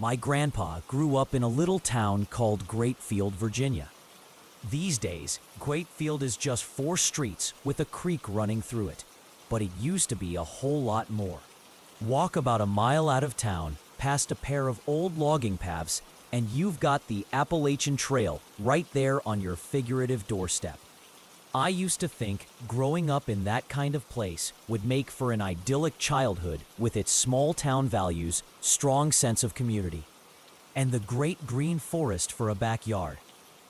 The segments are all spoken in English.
My grandpa grew up in a little town called Grapefield, Virginia. These days, Grapefield is just 4 streets with a creek running through it, but it used to be a whole lot more. Walk about a mile out of town, past a pair of old logging paths, and you've got the Appalachian Trail right there on your figurative doorstep. I used to think growing up in that kind of place would make for an idyllic childhood with its small town values, strong sense of community, and the great green forest for a backyard.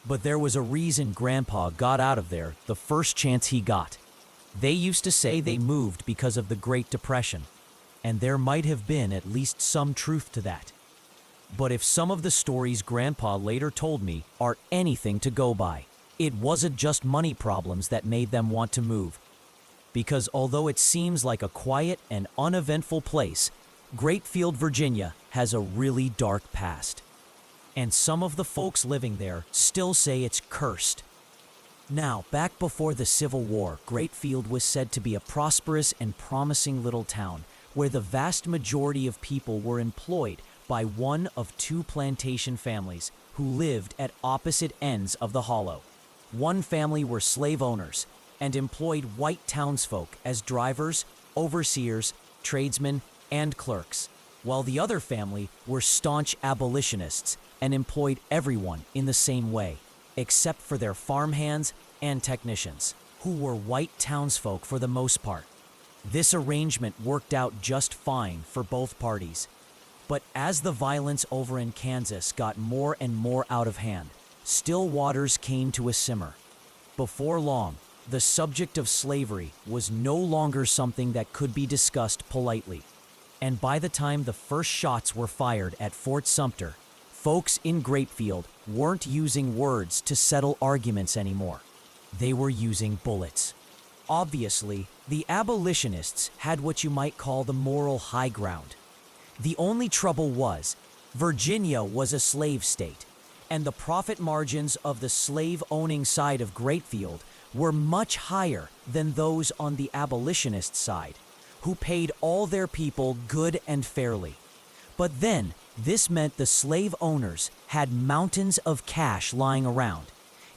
But there was a reason Grandpa got out of there the first chance he got. They used to say they moved because of the Great Depression, and there might have been at least some truth to that. But if some of the stories Grandpa later told me are anything to go by, it wasn't just money problems that made them want to move. Because although it seems like a quiet and uneventful place, Grapefield, Virginia has a really dark past. And some of the folks living there still say it's cursed. Now, back before the Civil War, Grapefield was said to be a prosperous and promising little town where the vast majority of people were employed by one of 2 plantation families who lived at opposite ends of the hollow. One family were slave owners and employed white townsfolk as drivers, overseers, tradesmen, and clerks, while the other family were staunch abolitionists and employed everyone in the same way, except for their farmhands and technicians, who were white townsfolk for the most part. This arrangement worked out just fine for both parties. But as the violence over in Kansas got more and more out of hand, still waters came to a simmer. Before long, the subject of slavery was no longer something that could be discussed politely. And by the time the first shots were fired at Fort Sumter, folks in Grapefield weren't using words to settle arguments anymore. They were using bullets. Obviously, the abolitionists had what you might call the moral high ground. The only trouble was, Virginia was a slave state, and the profit margins of the slave-owning side of Grapefield were much higher than those on the abolitionist side, who paid all their people good and fairly. But then, this meant the slave owners had mountains of cash lying around,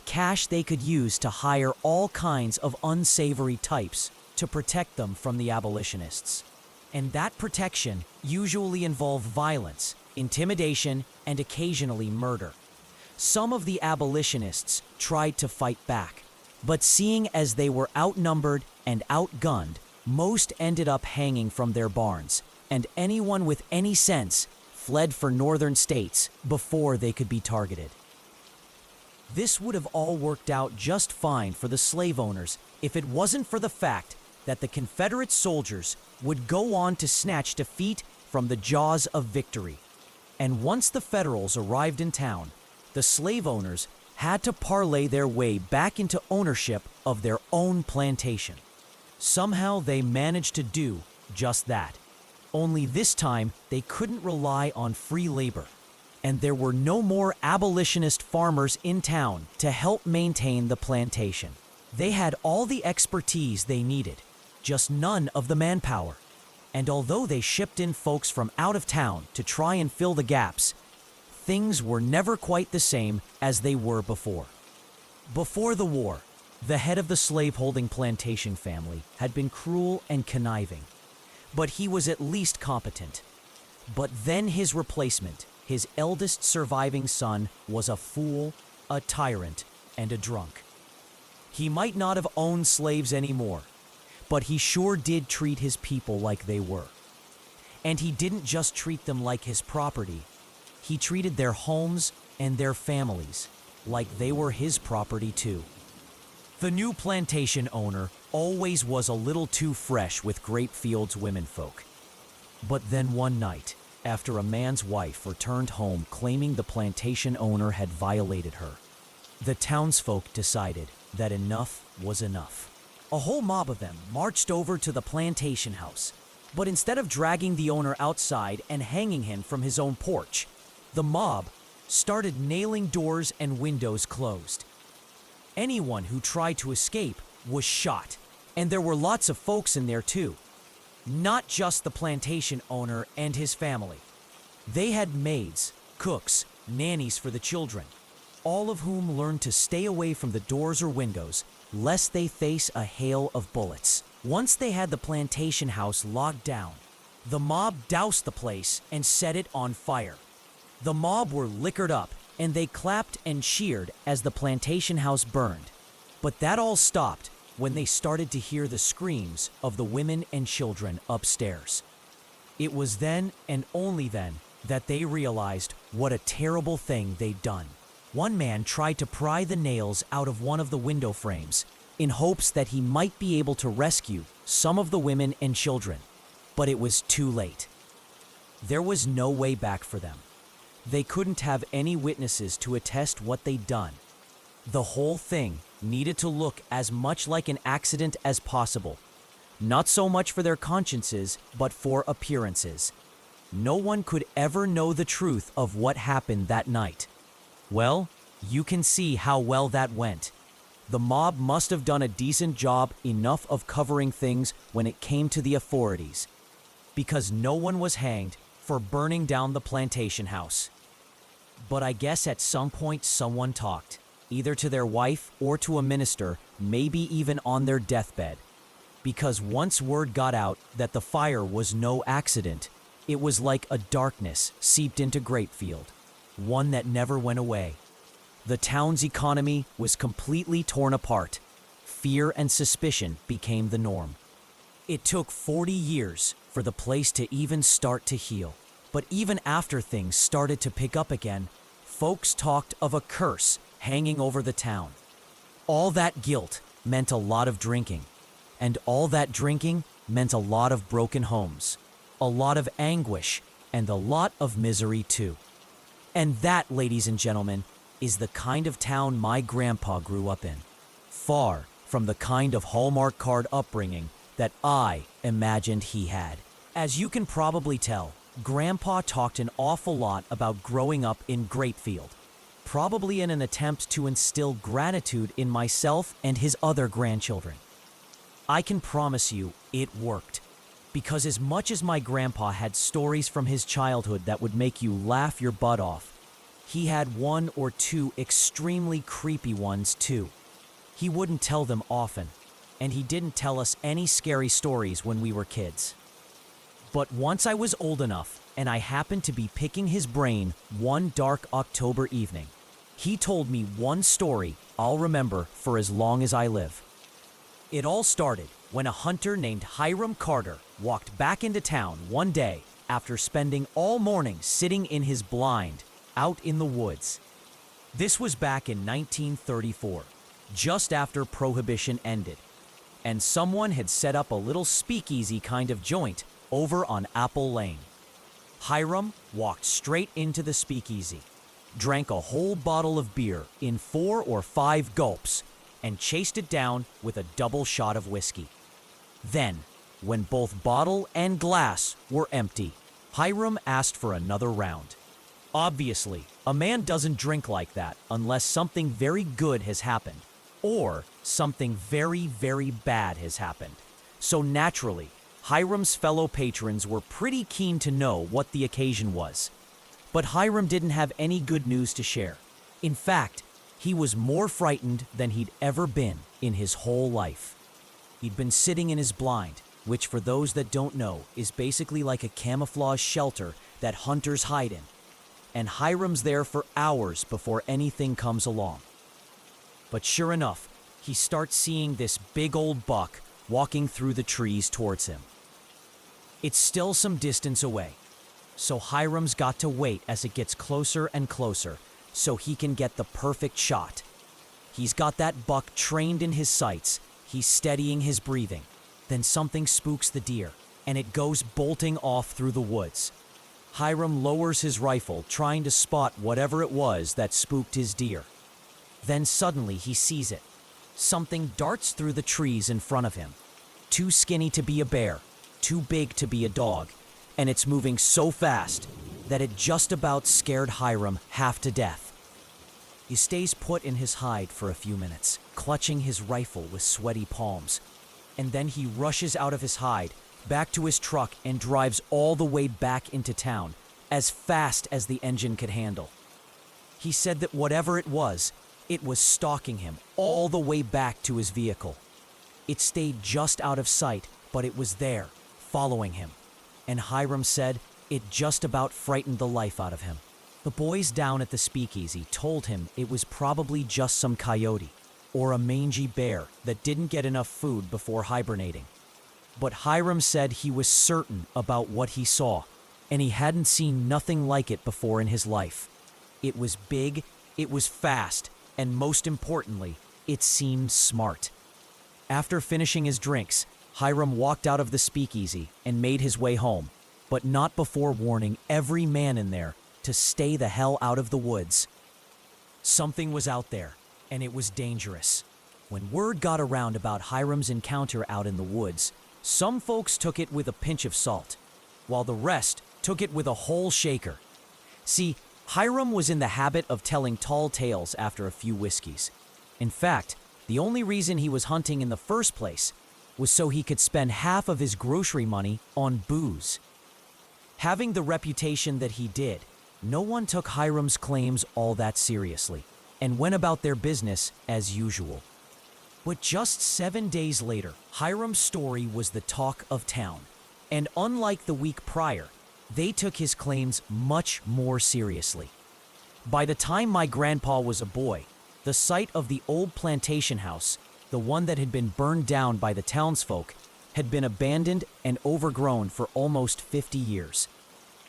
cash they could use to hire all kinds of unsavory types to protect them from the abolitionists. And that protection usually involved violence, intimidation, and occasionally murder. Some of the abolitionists tried to fight back, but seeing as they were outnumbered and outgunned, most ended up hanging from their barns, and anyone with any sense fled for northern states before they could be targeted. This would have all worked out just fine for the slave owners if it wasn't for the fact that the Confederate soldiers would go on to snatch defeat from the jaws of victory. And once the Federals arrived in town, the slave owners had to parlay their way back into ownership of their own plantation. Somehow they managed to do just that. Only this time they couldn't rely on free labor, and there were no more abolitionist farmers in town to help maintain the plantation. They had all the expertise they needed, just none of the manpower. And although they shipped in folks from out of town to try and fill the gaps, things were never quite the same as they were before. Before the war, the head of the slaveholding plantation family had been cruel and conniving, but he was at least competent. But then his replacement, his eldest surviving son, was a fool, a tyrant, and a drunk. He might not have owned slaves anymore, but he sure did treat his people like they were. And he didn't just treat them like his property. He treated their homes and their families like they were his property too. The new plantation owner always was a little too fresh with Grapefield's womenfolk. But then one night, after a man's wife returned home claiming the plantation owner had violated her, the townsfolk decided that enough was enough. A whole mob of them marched over to the plantation house, but instead of dragging the owner outside and hanging him from his own porch, the mob started nailing doors and windows closed. Anyone who tried to escape was shot, and there were lots of folks in there too, not just the plantation owner and his family. They had maids, cooks, nannies for the children, all of whom learned to stay away from the doors or windows, lest they face a hail of bullets. Once they had the plantation house locked down, the mob doused the place and set it on fire. The mob were liquored up, and they clapped and cheered as the plantation house burned. But that all stopped when they started to hear the screams of the women and children upstairs. It was then and only then that they realized what a terrible thing they'd done. One man tried to pry the nails out of one of the window frames in hopes that he might be able to rescue some of the women and children, but it was too late. There was no way back for them. They couldn't have any witnesses to attest what they'd done. The whole thing needed to look as much like an accident as possible, not so much for their consciences, but for appearances. No one could ever know the truth of what happened that night. Well, you can see how well that went. The mob must have done a decent job enough of covering things when it came to the authorities, because no one was hanged for burning down the plantation house. But I guess at some point someone talked, either to their wife or to a minister, maybe even on their deathbed. Because once word got out that the fire was no accident, it was like a darkness seeped into Grapefield, one that never went away. The town's economy was completely torn apart. Fear and suspicion became the norm. It took 40 years for the place to even start to heal. But even after things started to pick up again, folks talked of a curse hanging over the town. All that guilt meant a lot of drinking, and all that drinking meant a lot of broken homes, a lot of anguish, and a lot of misery too. And that, ladies and gentlemen, is the kind of town my grandpa grew up in, far from the kind of Hallmark card upbringing that I imagined he had. As you can probably tell, Grandpa talked an awful lot about growing up in Grapefield, probably in an attempt to instill gratitude in myself and his other grandchildren. I can promise you it worked, because as much as my grandpa had stories from his childhood that would make you laugh your butt off, he had one or two extremely creepy ones too. He wouldn't tell them often, and he didn't tell us any scary stories when we were kids. But once I was old enough, and I happened to be picking his brain one dark October evening, he told me one story I'll remember for as long as I live. It all started when a hunter named Hiram Carter walked back into town one day after spending all morning sitting in his blind out in the woods. This was back in 1934, just after Prohibition ended, and someone had set up a little speakeasy kind of joint over on Apple Lane. Hiram walked straight into the speakeasy, drank a whole bottle of beer in 4 or 5 gulps, and chased it down with a double shot of whiskey. Then, when both bottle and glass were empty, Hiram asked for another round. Obviously, a man doesn't drink like that unless something very good has happened, or something very, very bad has happened. So naturally, Hiram's fellow patrons were pretty keen to know what the occasion was. But Hiram didn't have any good news to share. In fact, he was more frightened than he'd ever been in his whole life. He'd been sitting in his blind, which for those that don't know is basically like a camouflage shelter that hunters hide in. And Hiram's there for hours before anything comes along. But sure enough, he starts seeing this big old buck walking through the trees towards him. It's still some distance away, so Hiram's got to wait as it gets closer and closer so he can get the perfect shot. He's got that buck trained in his sights. He's steadying his breathing. Then something spooks the deer, and it goes bolting off through the woods. Hiram lowers his rifle, trying to spot whatever it was that spooked his deer. Then suddenly he sees it. Something darts through the trees in front of him. Too skinny to be a bear, too big to be a dog, and it's moving so fast that it just about scared Hiram half to death. He stays put in his hide for a few minutes, clutching his rifle with sweaty palms, and then he rushes out of his hide, back to his truck, and drives all the way back into town, as fast as the engine could handle. He said that whatever it was stalking him all the way back to his vehicle. It stayed just out of sight, but it was there, following him. And Hiram said it just about frightened the life out of him. The boys down at the speakeasy told him it was probably just some coyote or a mangy bear that didn't get enough food before hibernating. But Hiram said he was certain about what he saw, and he hadn't seen nothing like it before in his life. It was big, it was fast, and most importantly, it seemed smart. After finishing his drinks, Hiram walked out of the speakeasy and made his way home, but not before warning every man in there to stay the hell out of the woods. Something was out there, and it was dangerous. When word got around about Hiram's encounter out in the woods, some folks took it with a pinch of salt, while the rest took it with a whole shaker. See, Hiram was in the habit of telling tall tales after a few whiskeys. In fact, the only reason he was hunting in the first place was so he could spend half of his grocery money on booze. Having the reputation that he did, no one took Hiram's claims all that seriously and went about their business as usual. But just 7 days later, Hiram's story was the talk of town, and unlike the week prior, they took his claims much more seriously. By the time my grandpa was a boy, the site of the old plantation house, the one that had been burned down by the townsfolk, had been abandoned and overgrown for almost 50 years.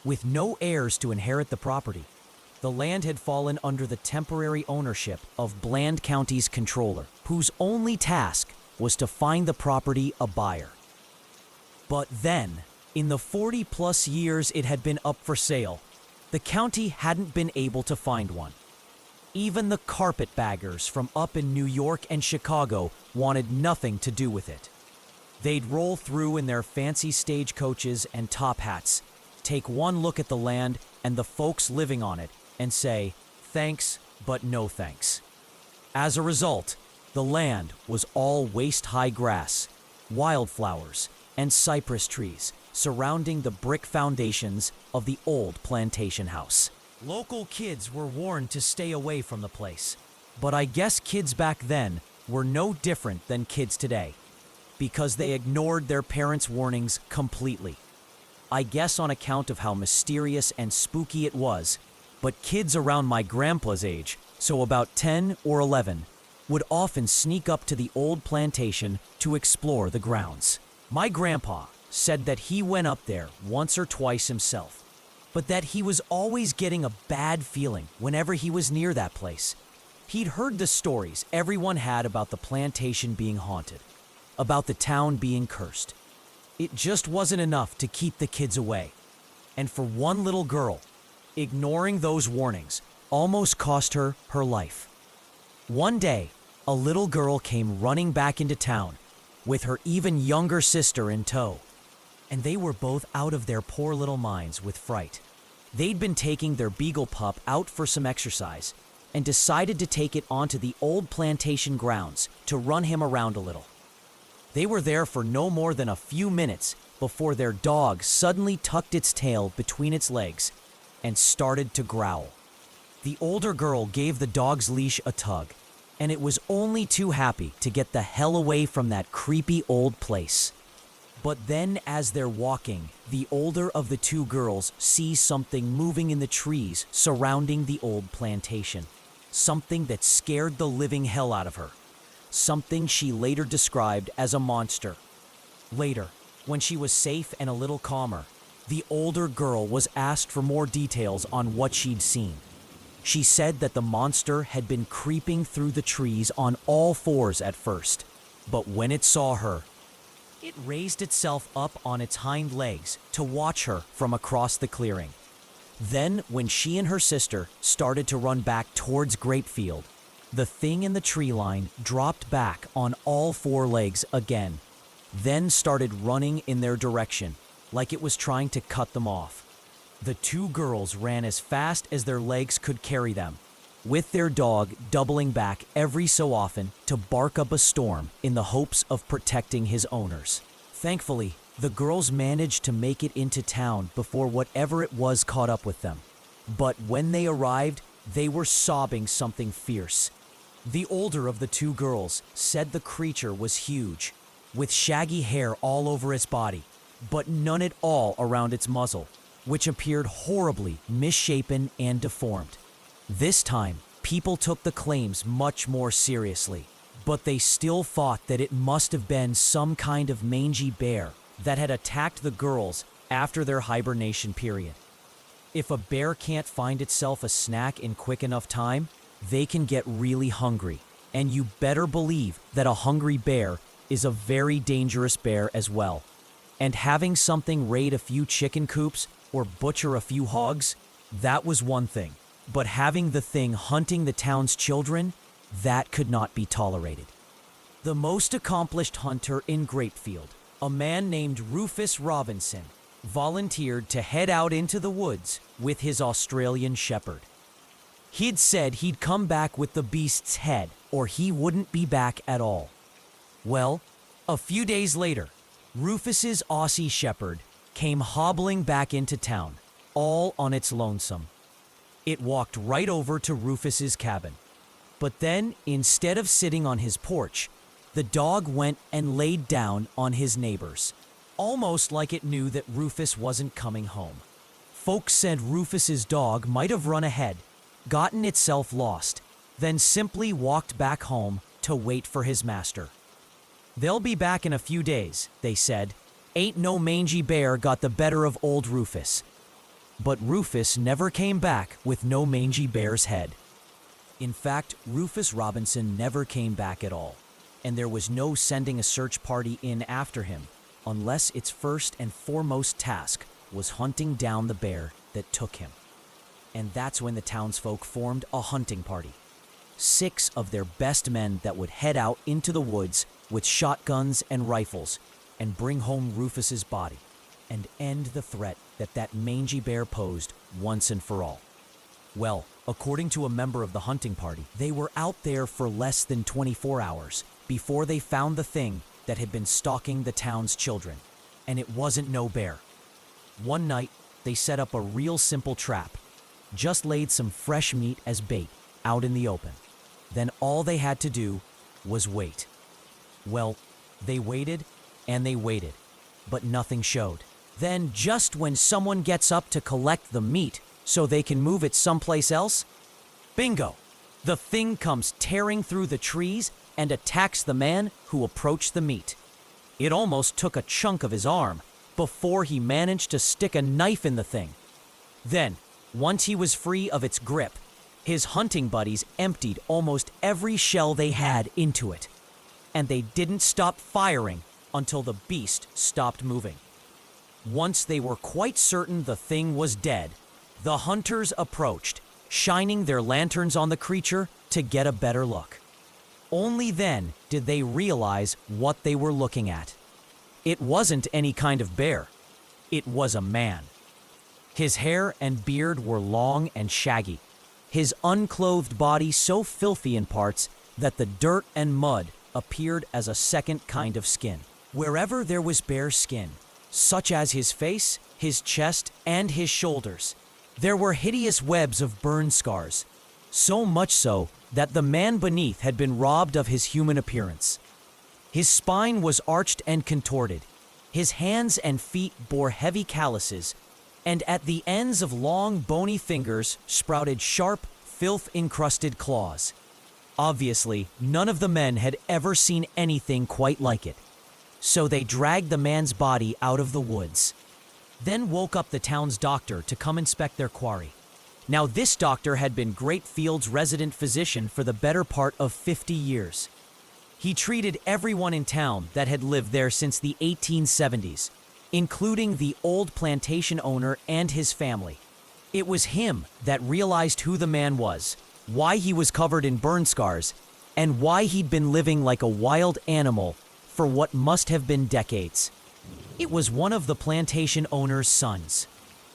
With no heirs to inherit the property, the land had fallen under the temporary ownership of Bland County's controller, whose only task was to find the property a buyer. But then, in the 40-plus years it had been up for sale, the county hadn't been able to find one. Even the carpetbaggers from up in New York and Chicago wanted nothing to do with it. They'd roll through in their fancy stagecoaches and top hats, take one look at the land and the folks living on it, and say, thanks, but no thanks. As a result, the land was all waist-high grass, wildflowers, and cypress trees surrounding the brick foundations of the old plantation house. Local kids were warned to stay away from the place, but I guess kids back then were no different than kids today, because they ignored their parents' warnings completely. I guess on account of how mysterious and spooky it was, but kids around my grandpa's age, so about 10 or 11, would often sneak up to the old plantation to explore the grounds. My grandpa said that he went up there once or twice himself, but that he was always getting a bad feeling whenever he was near that place. He'd heard the stories everyone had about the plantation being haunted, about the town being cursed. It just wasn't enough to keep the kids away. And for one little girl, ignoring those warnings almost cost her her life. One day, a little girl came running back into town with her even younger sister in tow, and they were both out of their poor little minds with fright. They'd been taking their beagle pup out for some exercise and decided to take it onto the old plantation grounds to run him around a little. They were there for no more than a few minutes before their dog suddenly tucked its tail between its legs and started to growl. The older girl gave the dog's leash a tug, and it was only too happy to get the hell away from that creepy old place. But then as they're walking, the older of the two girls sees something moving in the trees surrounding the old plantation. Something that scared the living hell out of her. Something she later described as a monster. Later, when she was safe and a little calmer, the older girl was asked for more details on what she'd seen. She said that the monster had been creeping through the trees on all fours at first, but when it saw her, it raised itself up on its hind legs to watch her from across the clearing. Then, when she and her sister started to run back towards Grapefield, the thing in the tree line dropped back on all four legs again, then started running in their direction, like it was trying to cut them off. The two girls ran as fast as their legs could carry them, with their dog doubling back every so often to bark up a storm in the hopes of protecting his owners. Thankfully, The girls managed to make it into town before whatever it was caught up with them. But when they arrived, they were sobbing something fierce. The older of the two girls said the creature was huge, with shaggy hair all over its body, but none at all around its muzzle, which appeared horribly misshapen and deformed. This time, people took the claims much more seriously, but they still thought that it must have been some kind of mangy bear that had attacked the girls after their hibernation period. If a bear can't find itself a snack in quick enough time, they can get really hungry, and you better believe that a hungry bear is a very dangerous bear as well. And having something raid a few chicken coops or butcher a few hogs, that was one thing. But having the thing hunting the town's children, that could not be tolerated. The most accomplished hunter in Grapefield, a man named Rufus Robinson, volunteered to head out into the woods with his Australian shepherd. He'd said he'd come back with the beast's head, or he wouldn't be back at all. Well, a few days later, Rufus's Aussie shepherd came hobbling back into town, all on its lonesome. It walked right over to Rufus's cabin. But then, instead of sitting on his porch, the dog went and laid down on his neighbor's, almost like it knew that Rufus wasn't coming home. Folks said Rufus's dog might have run ahead, gotten itself lost, then simply walked back home to wait for his master. They'll be back in a few days, they said. Ain't no mangy bear got the better of old Rufus. But Rufus never came back with no mangy bear's head. In fact, Rufus Robinson never came back at all, and there was no sending a search party in after him, unless its first and foremost task was hunting down the bear that took him. And that's when the townsfolk formed a hunting party. 6 of their best men that would head out into the woods with shotguns and rifles and bring home Rufus's body and end the threat that mangy bear posed once and for all. Well, according to a member of the hunting party, they were out there for less than 24 hours before they found the thing that had been stalking the town's children, and it wasn't no bear. One night, they set up a real simple trap, just laid some fresh meat as bait out in the open. Then all they had to do was wait. Well, they waited and they waited, but nothing showed. Then just when someone gets up to collect the meat so they can move it someplace else, bingo! The thing comes tearing through the trees and attacks the man who approached the meat. It almost took a chunk of his arm before he managed to stick a knife in the thing. Then, once he was free of its grip, his hunting buddies emptied almost every shell they had into it, and they didn't stop firing until the beast stopped moving. Once they were quite certain the thing was dead, the hunters approached, shining their lanterns on the creature to get a better look. Only then did they realize what they were looking at. It wasn't any kind of bear. It was a man. His hair and beard were long and shaggy, his unclothed body so filthy in parts that the dirt and mud appeared as a second kind of skin. Wherever there was bare skin, such as his face, his chest, and his shoulders, there were hideous webs of burn scars, so much so that the man beneath had been robbed of his human appearance. His spine was arched and contorted, his hands and feet bore heavy calluses, and at the ends of long, bony fingers sprouted sharp, filth-encrusted claws. Obviously, none of the men had ever seen anything quite like it, so they dragged the man's body out of the woods, then woke up the town's doctor to come inspect their quarry. Now, this doctor had been Grapefield's resident physician for the better part of 50 years. He treated everyone in town that had lived there since the 1870s, including the old plantation owner and his family. It was him that realized who the man was, why he was covered in burn scars, and why he'd been living like a wild animal for what must have been decades. It was one of the plantation owner's sons.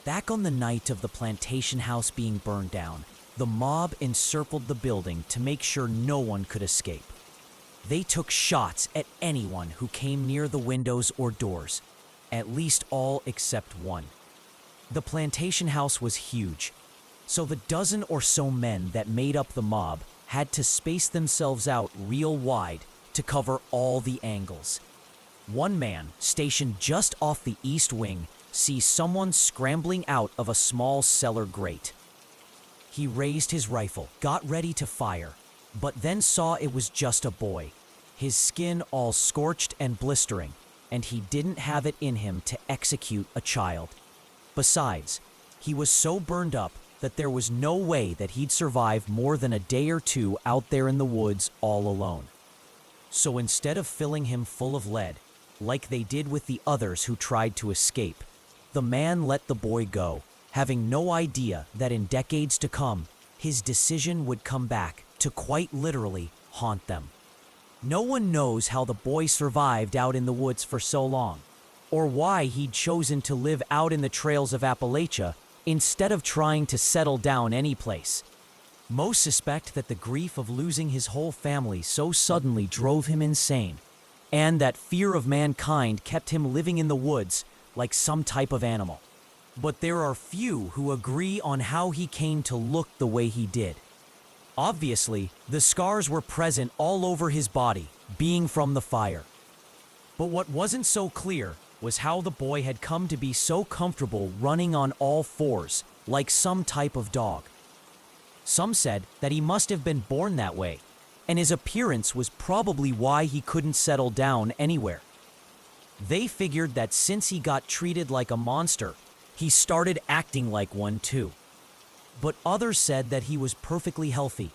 Back on the night of the plantation house being burned down, the mob encircled the building to make sure no one could escape. They took shots at anyone who came near the windows or doors, at least all except one. The plantation house was huge, so the dozen or so men that made up the mob had to space themselves out real wide to cover all the angles. One man, stationed just off the east wing, sees someone scrambling out of a small cellar grate. He raised his rifle, got ready to fire, but then saw it was just a boy, his skin all scorched and blistering, and he didn't have it in him to execute a child. Besides, he was so burned up that there was no way that he'd survive more than a day or two out there in the woods all alone. So instead of filling him full of lead, like they did with the others who tried to escape, the man let the boy go, having no idea that in decades to come, his decision would come back to quite literally haunt them. No one knows how the boy survived out in the woods for so long, or why he'd chosen to live out in the trails of Appalachia instead of trying to settle down any place. Most suspect that the grief of losing his whole family so suddenly drove him insane, and that fear of mankind kept him living in the woods like some type of animal. But there are few who agree on how he came to look the way he did. Obviously, the scars were present all over his body, being from the fire. But what wasn't so clear was how the boy had come to be so comfortable running on all fours, like some type of dog. Some said that he must have been born that way, and his appearance was probably why he couldn't settle down anywhere. They figured that since he got treated like a monster, he started acting like one too. But others said that he was perfectly healthy,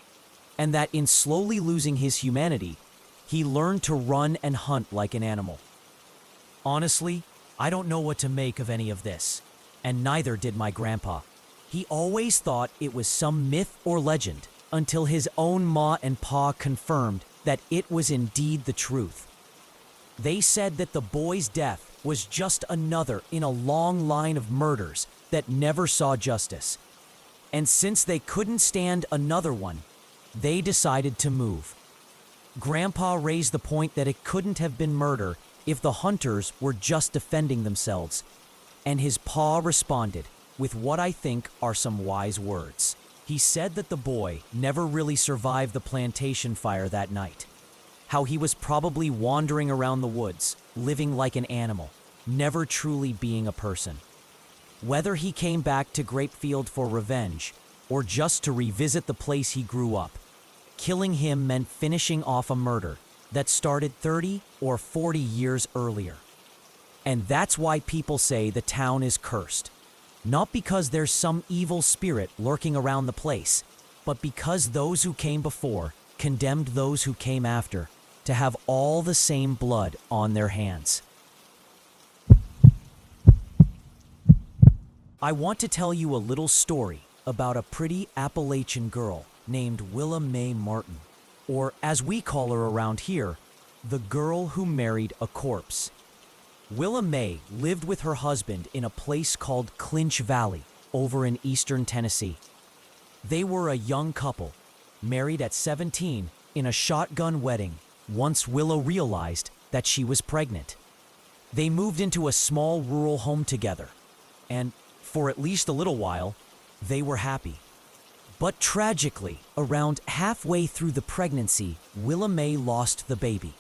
and that in slowly losing his humanity, he learned to run and hunt like an animal. Honestly, I don't know what to make of any of this, and neither did my grandpa. He always thought it was some myth or legend until his own ma and pa confirmed that it was indeed the truth. They said that the boy's death was just another in a long line of murders that never saw justice. And since they couldn't stand another one, they decided to move. Grandpa raised the point that it couldn't have been murder if the hunters were just defending themselves, and his pa responded with what I think are some wise words. He said that the boy never really survived the plantation fire that night, how he was probably wandering around the woods, living like an animal, never truly being a person. Whether he came back to Grapefield for revenge, or just to revisit the place he grew up, killing him meant finishing off a murder that started 30 or 40 years earlier. And that's why people say the town is cursed. Not because there's some evil spirit lurking around the place, but because those who came before condemned those who came after to have all the same blood on their hands. I want to tell you a little story about a pretty Appalachian girl named Willa Mae Martin, or as we call her around here, the girl who married a corpse. Willa Mae lived with her husband in a place called Clinch Valley over in eastern Tennessee. They were a young couple, married at 17 in a shotgun wedding once Willa realized that she was pregnant. They moved into a small rural home together, and for at least a little while, they were happy. But tragically, around halfway through the pregnancy, Willa Mae lost the baby.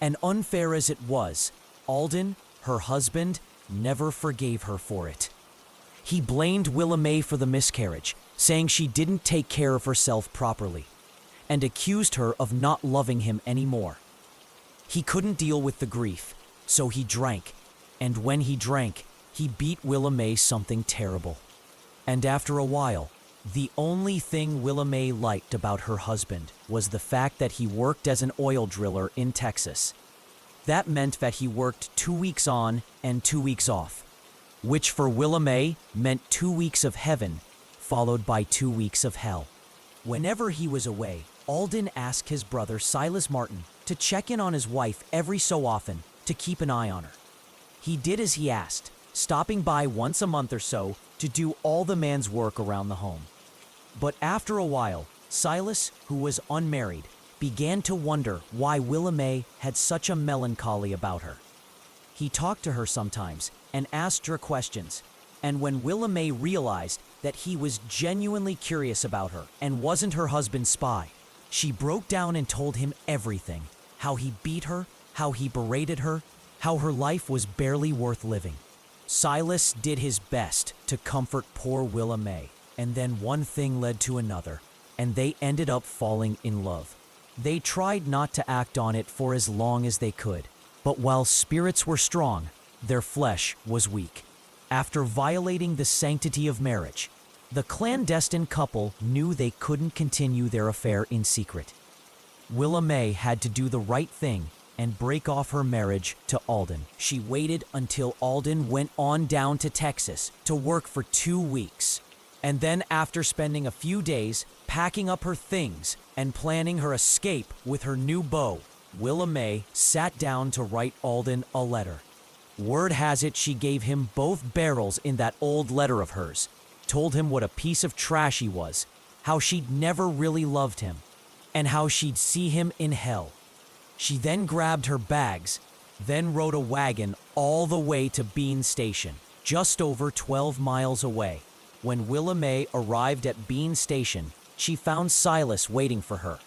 And unfair as it was, Alden, her husband, never forgave her for it. He blamed Willa Mae for the miscarriage, saying she didn't take care of herself properly, and accused her of not loving him anymore. He couldn't deal with the grief, so he drank, and when he drank, he beat Willa Mae something terrible. And after a while, the only thing Willa Mae liked about her husband was the fact that he worked as an oil driller in Texas. That meant that he worked 2 weeks on and 2 weeks off, which for Willa Mae meant 2 weeks of heaven, followed by 2 weeks of hell. Whenever he was away, Alden asked his brother Silas Martin to check in on his wife every so often to keep an eye on her. He did as he asked, stopping by once a month or so to do all the man's work around the home. But after a while, Silas, who was unmarried, began to wonder why Willa Mae had such a melancholy about her. He talked to her sometimes and asked her questions. And when Willa May realized that he was genuinely curious about her and wasn't her husband's spy, she broke down and told him everything. How he beat her, how he berated her, how her life was barely worth living. Silas did his best to comfort poor Willa May, and then one thing led to another, and they ended up falling in love. They tried not to act on it for as long as they could, but while spirits were strong, their flesh was weak. After violating the sanctity of marriage, the clandestine couple knew they couldn't continue their affair in secret. Willa May had to do the right thing and break off her marriage to Alden. She waited until Alden went on down to Texas to work for 2 weeks. And then after spending a few days packing up her things and planning her escape with her new beau, Willa May sat down to write Alden a letter. Word has it she gave him both barrels in that old letter of hers, told him what a piece of trash he was, how she'd never really loved him, and how she'd see him in hell. She then grabbed her bags, then rode a wagon all the way to Bean Station, just over 12 miles away. When Willa May arrived at Bean Station, she found Silas waiting for her.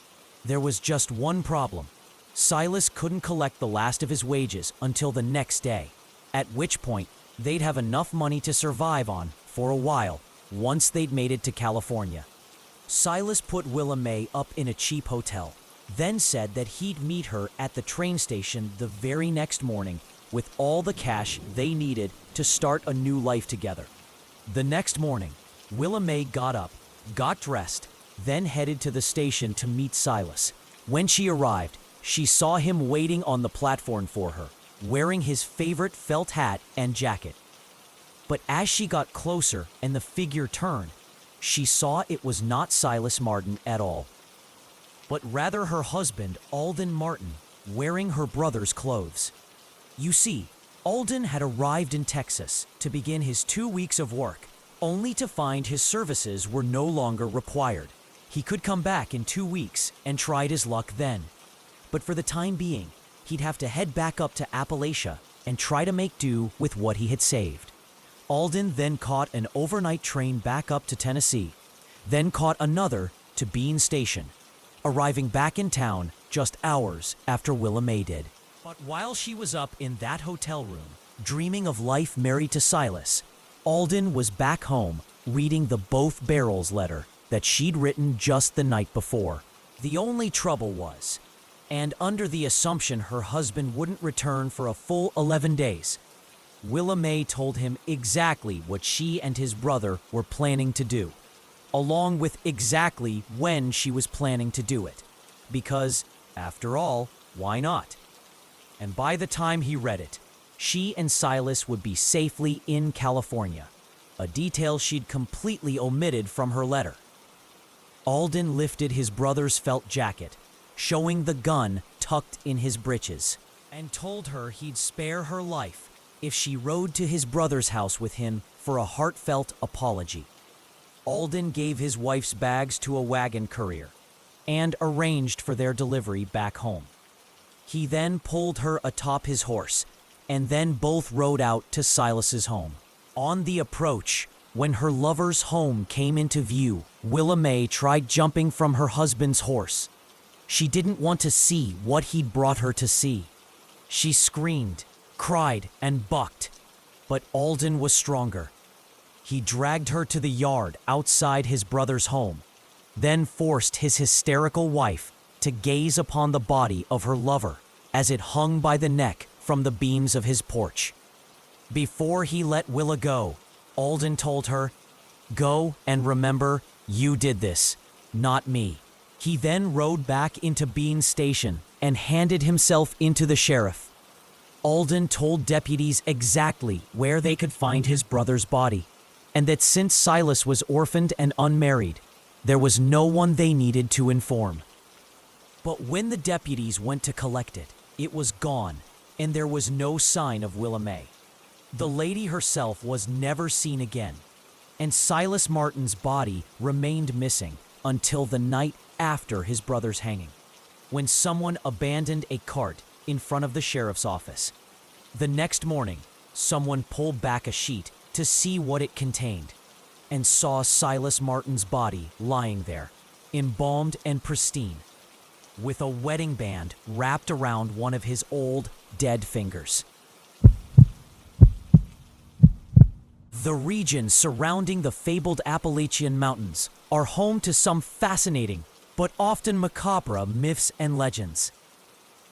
There was just one problem. Silas couldn't collect the last of his wages until the next day, at which point they'd have enough money to survive on for a while once they'd made it to California. Silas put Willa May up in a cheap hotel, then said that he'd meet her at the train station the very next morning with all the cash they needed to start a new life together. The next morning, Willa May got up, got dressed, then headed to the station to meet Silas. When she arrived, she saw him waiting on the platform for her, wearing his favorite felt hat and jacket. But as she got closer and the figure turned, she saw it was not Silas Martin at all, but rather her husband, Alden Martin, wearing her brother's clothes. You see, Alden had arrived in Texas to begin his 2 weeks of work, only to find his services were no longer required. He could come back in 2 weeks and tried his luck then. But for the time being, he'd have to head back up to Appalachia and try to make do with what he had saved. Alden then caught an overnight train back up to Tennessee, then caught another to Bean Station, arriving back in town just hours after Willa May did. But while she was up in that hotel room, dreaming of life married to Silas, Alden was back home reading the both barrels letter that she'd written just the night before. The only trouble was, and under the assumption her husband wouldn't return for a full 11 days, Willa May told him exactly what she and his brother were planning to do, along with exactly when she was planning to do it. Because, after all, why not? And by the time he read it, she and Silas would be safely in California, a detail she'd completely omitted from her letter. Alden lifted his brother's felt jacket, showing the gun tucked in his breeches, and told her he'd spare her life if she rode to his brother's house with him for a heartfelt apology. Alden gave his wife's bags to a wagon courier and arranged for their delivery back home. He then pulled her atop his horse, and then both rode out to Silas's home. On the approach, when her lover's home came into view, Willa May tried jumping from her husband's horse. She didn't want to see what he'd brought her to see. She screamed, cried, and bucked, but Alden was stronger. He dragged her to the yard outside his brother's home, then forced his hysterical wife to gaze upon the body of her lover as it hung by the neck from the beams of his porch. Before he let Willa go, Alden told her, "Go and remember, you did this, not me." He then rode back into Bean Station and handed himself into the sheriff. Alden told deputies exactly where they could find his brother's body, and that since Silas was orphaned and unmarried, there was no one they needed to inform. But when the deputies went to collect it, it was gone, and there was no sign of Willa May. The lady herself was never seen again, and Silas Martin's body remained missing until the night after his brother's hanging, when someone abandoned a cart in front of the sheriff's office. The next morning, someone pulled back a sheet to see what it contained and saw Silas Martin's body lying there, embalmed and pristine, with a wedding band wrapped around one of his old, dead fingers. The regions surrounding the fabled Appalachian Mountains are home to some fascinating but often macabre myths and legends.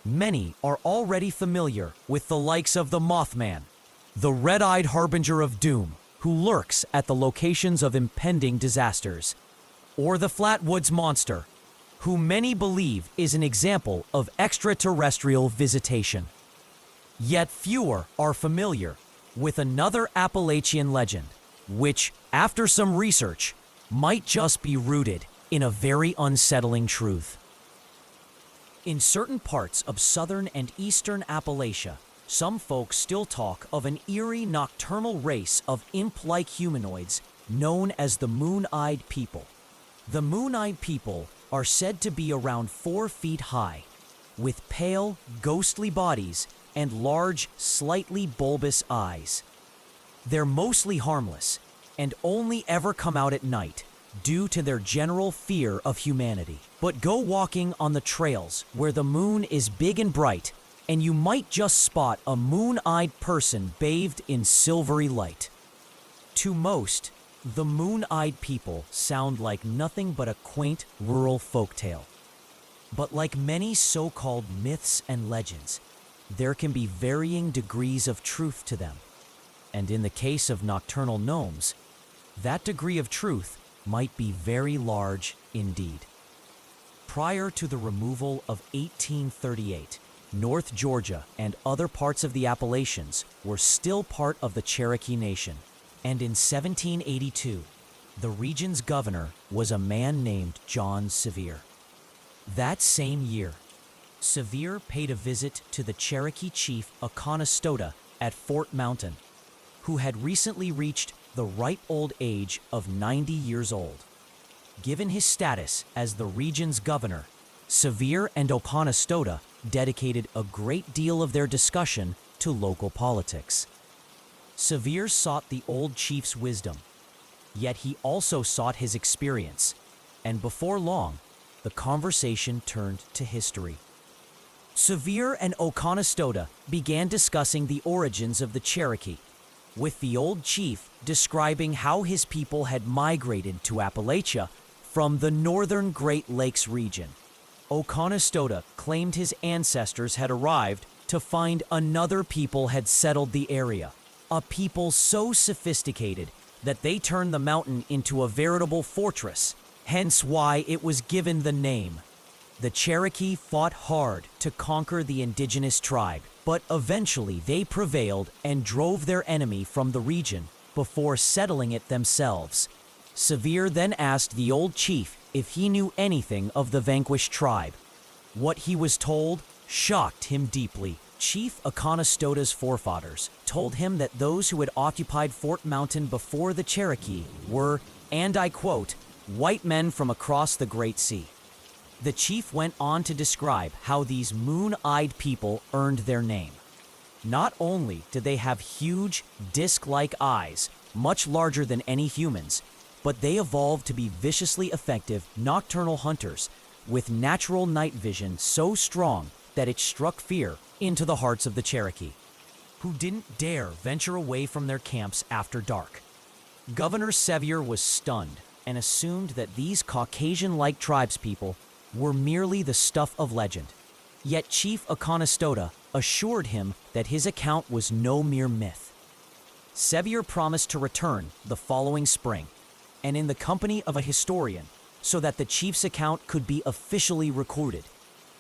Many are already familiar with the likes of the Mothman, the red-eyed harbinger of doom who lurks at the locations of impending disasters, or the Flatwoods Monster, who many believe is an example of extraterrestrial visitation. Yet fewer are familiar with another Appalachian legend, which, after some research, might just be rooted in a very unsettling truth. In certain parts of southern and eastern Appalachia, some folks still talk of an eerie nocturnal race of imp-like humanoids known as the Moon-Eyed People. The Moon-Eyed People are said to be around 4 feet high, with pale, ghostly bodies and large, slightly bulbous eyes. They're mostly harmless and only ever come out at night due to their general fear of humanity. But go walking on the trails where the moon is big and bright, and you might just spot a moon-eyed person bathed in silvery light. To most, the Moon-Eyed People sound like nothing but a quaint rural folktale. But like many so-called myths and legends, there can be varying degrees of truth to them. And in the case of nocturnal gnomes, that degree of truth might be very large indeed. Prior to the removal of 1838, North Georgia and other parts of the Appalachians were still part of the Cherokee Nation. And in 1782, the region's governor was a man named John Sevier. That same year, Sevier paid a visit to the Cherokee chief Oconostota at Fort Mountain, who had recently reached the ripe old age of 90 years old. Given his status as the region's governor, Sevier and Oconostota dedicated a great deal of their discussion to local politics. Sevier sought the old chief's wisdom, yet he also sought his experience, and before long, the conversation turned to history. Sevier and Oconostota began discussing the origins of the Cherokee, with the old chief describing how his people had migrated to Appalachia from the northern Great Lakes region. Oconostota claimed his ancestors had arrived to find another people had settled the area, a people so sophisticated that they turned the mountain into a veritable fortress, hence why it was given the name. The Cherokee fought hard to conquer the indigenous tribe, but eventually they prevailed and drove their enemy from the region before settling it themselves. Sevier then asked the old chief if he knew anything of the vanquished tribe. What he was told shocked him deeply. Chief Oconostota's forefathers told him that those who had occupied Fort Mountain before the Cherokee were, and I quote, white men from across the Great Sea. The chief went on to describe how these moon-eyed people earned their name. Not only did they have huge, disc-like eyes, much larger than any humans, but they evolved to be viciously effective nocturnal hunters with natural night vision so strong that it struck fear into the hearts of the Cherokee, who didn't dare venture away from their camps after dark. Governor Sevier was stunned and assumed that these Caucasian-like tribespeople were merely the stuff of legend. Yet Chief Oconostota assured him that his account was no mere myth. Sevier promised to return the following spring, and in the company of a historian, so that the chief's account could be officially recorded.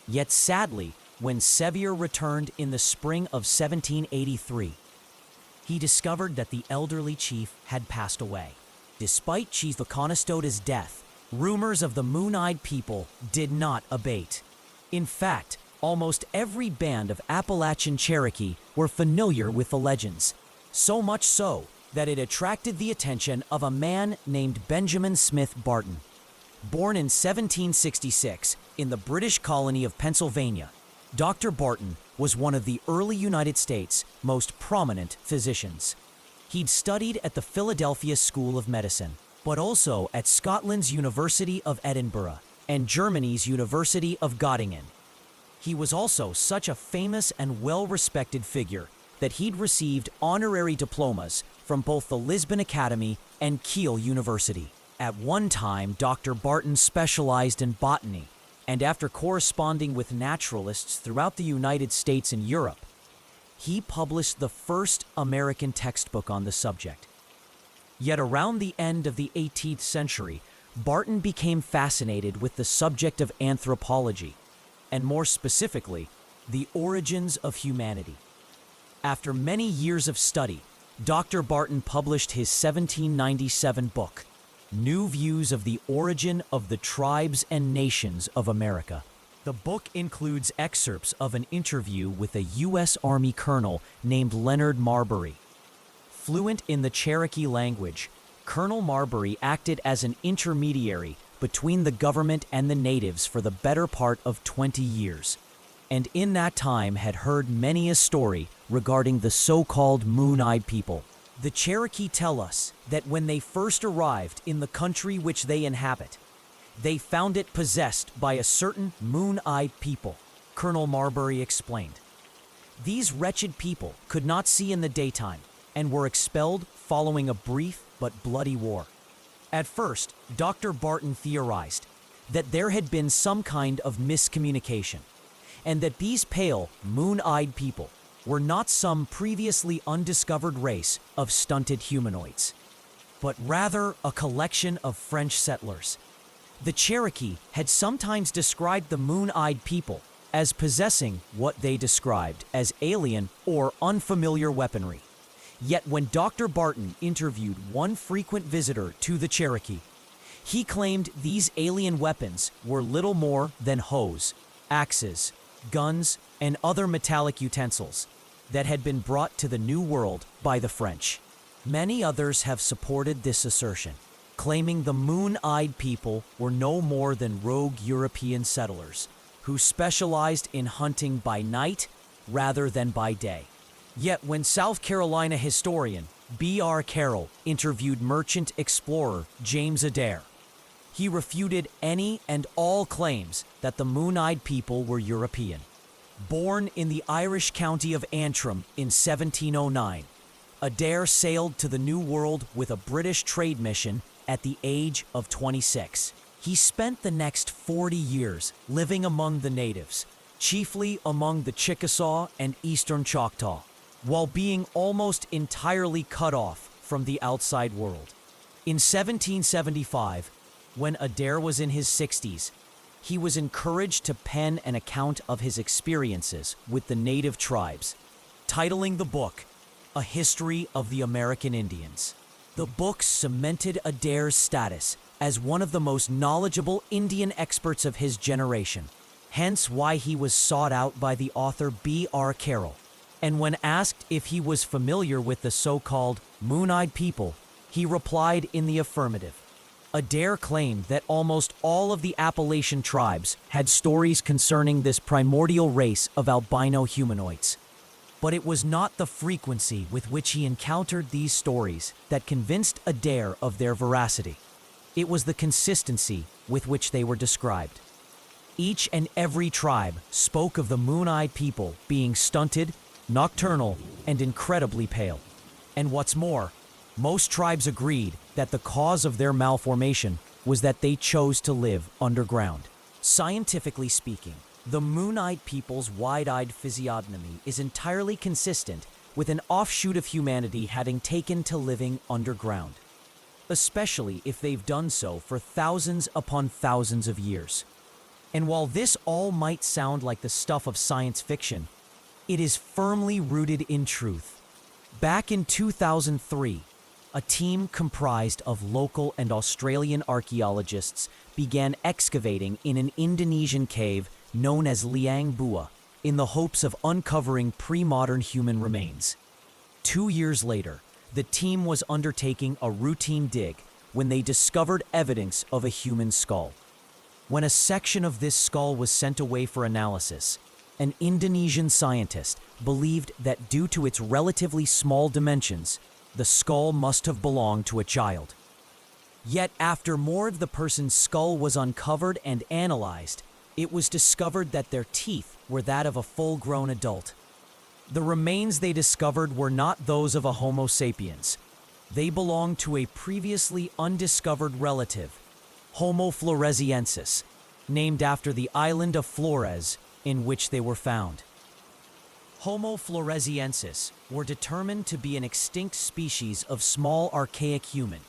Yet sadly, when Sevier returned in the spring of 1783, he discovered that the elderly chief had passed away. Despite Chief Oconostota's death, rumors of the Moon-Eyed People did not abate. In fact, almost every band of Appalachian Cherokee were familiar with the legends, so much so that it attracted the attention of a man named Benjamin Smith Barton. Born in 1766 in the British colony of Pennsylvania, Dr. Barton was one of the early United States' most prominent physicians. He'd studied at the Philadelphia School of Medicine, but also at Scotland's University of Edinburgh and Germany's University of Göttingen. He was also such a famous and well-respected figure that he'd received honorary diplomas from both the Lisbon Academy and Kiel University. At one time, Dr. Barton specialized in botany, and after corresponding with naturalists throughout the United States and Europe, he published the first American textbook on the subject. Yet around the end of the 18th century, Barton became fascinated with the subject of anthropology, and more specifically, the origins of humanity. After many years of study, Dr. Barton published his 1797 book, New Views of the Origin of the Tribes and Nations of America. The book includes excerpts of an interview with a U.S. Army colonel named Leonard Marbury. Fluent in the Cherokee language, Colonel Marbury acted as an intermediary between the government and the natives for the better part of 20 years, and in that time had heard many a story regarding the so-called Moon-Eyed People. The Cherokee tell us that when they first arrived in the country which they inhabit, they found it possessed by a certain moon-eyed people, Colonel Marbury explained. These wretched people could not see in the daytime and were expelled following a brief but bloody war. At first, Dr. Barton theorized that there had been some kind of miscommunication, and that these pale, moon-eyed people were not some previously undiscovered race of stunted humanoids, but rather a collection of French settlers. The Cherokee had sometimes described the moon-eyed people as possessing what they described as alien or unfamiliar weaponry. Yet when Dr. Barton interviewed one frequent visitor to the Cherokee, he claimed these alien weapons were little more than hoes, axes, guns, and other metallic utensils that had been brought to the New World by the French. Many others have supported this assertion, claiming the moon-eyed people were no more than rogue European settlers who specialized in hunting by night rather than by day. Yet when South Carolina historian B.R. Carroll interviewed merchant explorer James Adair, he refuted any and all claims that the moon-eyed people were European. Born in the Irish county of Antrim in 1709, Adair sailed to the New World with a British trade mission at the age of 26. He spent the next 40 years living among the natives, chiefly among the Chickasaw and Eastern Choctaw, while being almost entirely cut off from the outside world. In 1775, when Adair was in his 60s, he was encouraged to pen an account of his experiences with the native tribes, titling the book, A History of the American Indians. The book cemented Adair's status as one of the most knowledgeable Indian experts of his generation, hence why he was sought out by the author B.R. Carroll. And when asked if he was familiar with the so-called moon-eyed people, he replied in the affirmative. Adair claimed that almost all of the Appalachian tribes had stories concerning this primordial race of albino humanoids. But it was not the frequency with which he encountered these stories that convinced Adair of their veracity. It was the consistency with which they were described. Each and every tribe spoke of the moon-eyed people being stunted, nocturnal, and incredibly pale. And what's more, most tribes agreed that the cause of their malformation was that they chose to live underground. Scientifically speaking, the moon-eyed people's wide-eyed physiognomy is entirely consistent with an offshoot of humanity having taken to living underground, especially if they've done so for thousands upon thousands of years. And while this all might sound like the stuff of science fiction, it is firmly rooted in truth. Back in 2003, a team comprised of local and Australian archaeologists began excavating in an Indonesian cave known as Liang Bua in the hopes of uncovering pre-modern human remains. 2 years later, the team was undertaking a routine dig when they discovered evidence of a human skull. When a section of this skull was sent away for analysis, an Indonesian scientist, believed that due to its relatively small dimensions, the skull must have belonged to a child. Yet after more of the person's skull was uncovered and analyzed, it was discovered that their teeth were that of a full-grown adult. The remains they discovered were not those of a Homo sapiens. They belonged to a previously undiscovered relative, Homo floresiensis, named after the island of Flores in which they were found. Homo floresiensis were determined to be an extinct species of small archaic human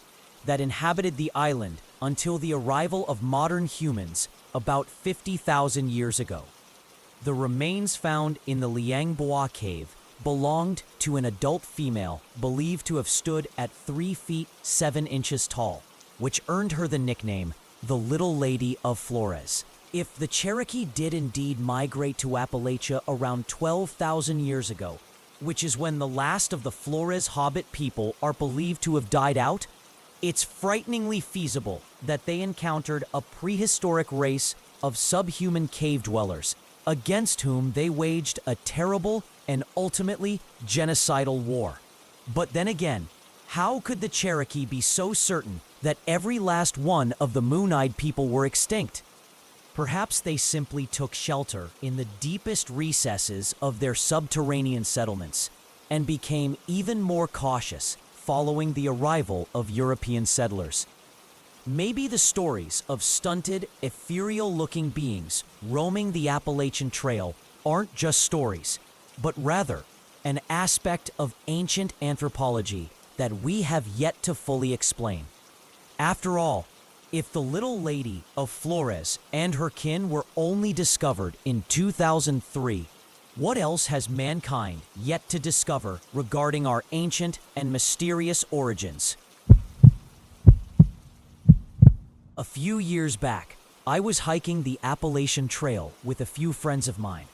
that inhabited the island until the arrival of modern humans about 50,000 years ago. The remains found in the Liang Bua cave belonged to an adult female believed to have stood at 3 feet 7 inches tall, which earned her the nickname the Little Lady of Flores. If the Cherokee did indeed migrate to Appalachia around 12,000 years ago, which is when the last of the Flores Hobbit people are believed to have died out, it's frighteningly feasible that they encountered a prehistoric race of subhuman cave dwellers against whom they waged a terrible and ultimately genocidal war. But then again, how could the Cherokee be so certain that every last one of the Moon-Eyed people were extinct? Perhaps they simply took shelter in the deepest recesses of their subterranean settlements and became even more cautious following the arrival of European settlers. Maybe the stories of stunted, ethereal-looking beings roaming the Appalachian Trail aren't just stories, but rather an aspect of ancient anthropology that we have yet to fully explain. After all, if the Little Lady of Flores and her kin were only discovered in 2003, what else has mankind yet to discover regarding our ancient and mysterious origins? A few years back, I was hiking the Appalachian Trail with a few friends of mine,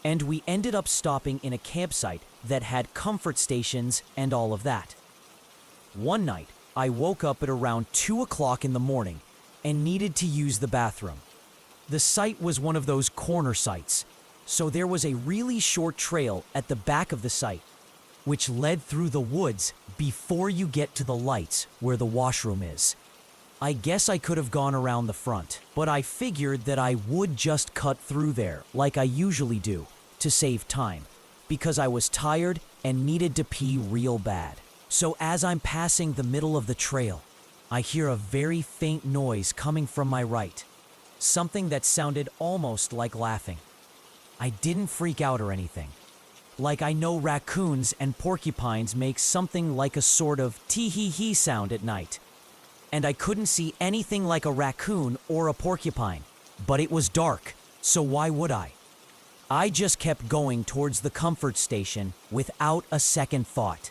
and we ended up stopping in a campsite that had comfort stations and all of that. One night, I woke up at around 2 o'clock in the morning and needed to use the bathroom. The site was one of those corner sites, so there was a really short trail at the back of the site, which led through the woods before you get to the lights where the washroom is. I guess I could have gone around the front, but I figured that I would just cut through there like I usually do to save time, because I was tired and needed to pee real bad. So as I'm passing the middle of the trail, I hear a very faint noise coming from my right, something that sounded almost like laughing. I didn't freak out or anything. Like I know raccoons and porcupines make something like a sort of tee-hee-hee sound at night. And I couldn't see anything like a raccoon or a porcupine, but it was dark, so why would I? I just kept going towards the comfort station without a second thought.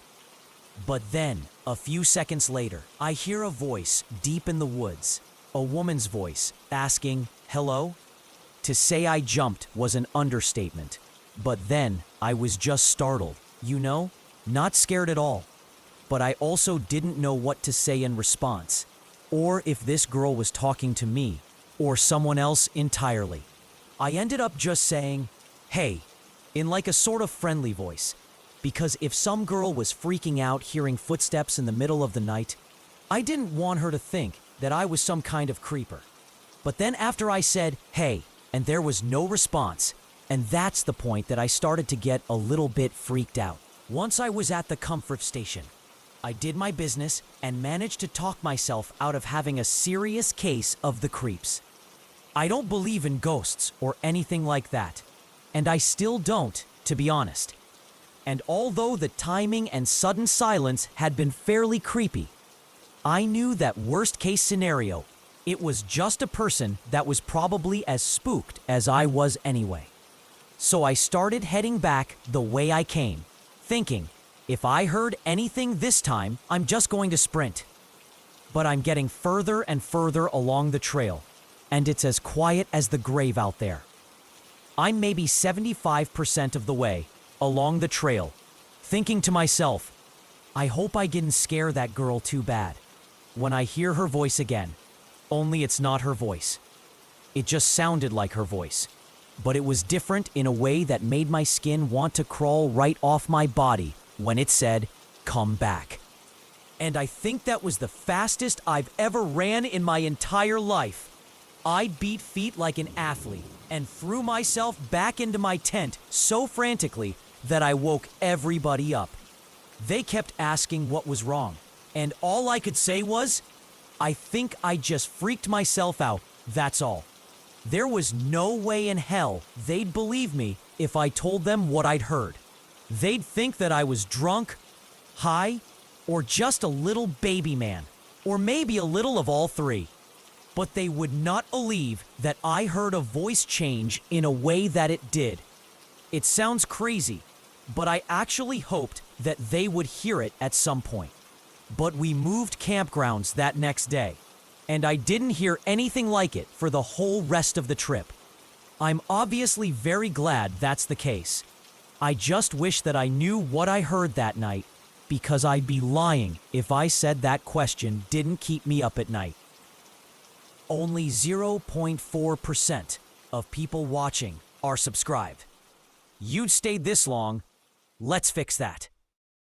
But then, a few seconds later, I hear a voice deep in the woods, a woman's voice, asking, "Hello?" To say I jumped was an understatement, but then I was just startled, not scared at all. But I also didn't know what to say in response, or if this girl was talking to me, or someone else entirely. I ended up just saying, "Hey," in like a sort of friendly voice, because if some girl was freaking out hearing footsteps in the middle of the night, I didn't want her to think that I was some kind of creeper. But then after I said, "Hey," and there was no response, and that's the point that I started to get a little bit freaked out. Once I was at the comfort station, I did my business and managed to talk myself out of having a serious case of the creeps. I don't believe in ghosts or anything like that, and I still don't, to be honest. And although the timing and sudden silence had been fairly creepy, I knew that worst case scenario, it was just a person that was probably as spooked as I was anyway. So I started heading back the way I came, thinking, if I heard anything this time, I'm just going to sprint. But I'm getting further and further along the trail, and it's as quiet as the grave out there. I'm maybe 75% of the way along the trail, thinking to myself, I hope I didn't scare that girl too bad, when I hear her voice again, only it's not her voice. It just sounded like her voice. but it was different in a way that made my skin want to crawl right off my body when it said, "Come back." And I think that was the fastest I've ever ran in my entire life. I beat feet like an athlete and threw myself back into my tent so frantically that I woke everybody up. They kept asking what was wrong, and all I could say was, "I think I just freaked myself out, that's all." There was no way in hell they'd believe me if I told them what I'd heard. They'd think that I was drunk, high, or just a little baby man, or maybe a little of all three. But they would not believe that I heard a voice change in a way that it did. It sounds crazy, but I actually hoped that they would hear it at some point. But we moved campgrounds that next day, and I didn't hear anything like it for the whole rest of the trip. I'm obviously very glad that's the case. I just wish that I knew what I heard that night, because I'd be lying if I said that question didn't keep me up at night. Only 0.4% of people watching are subscribed. You'd stayed this long. Let's fix that.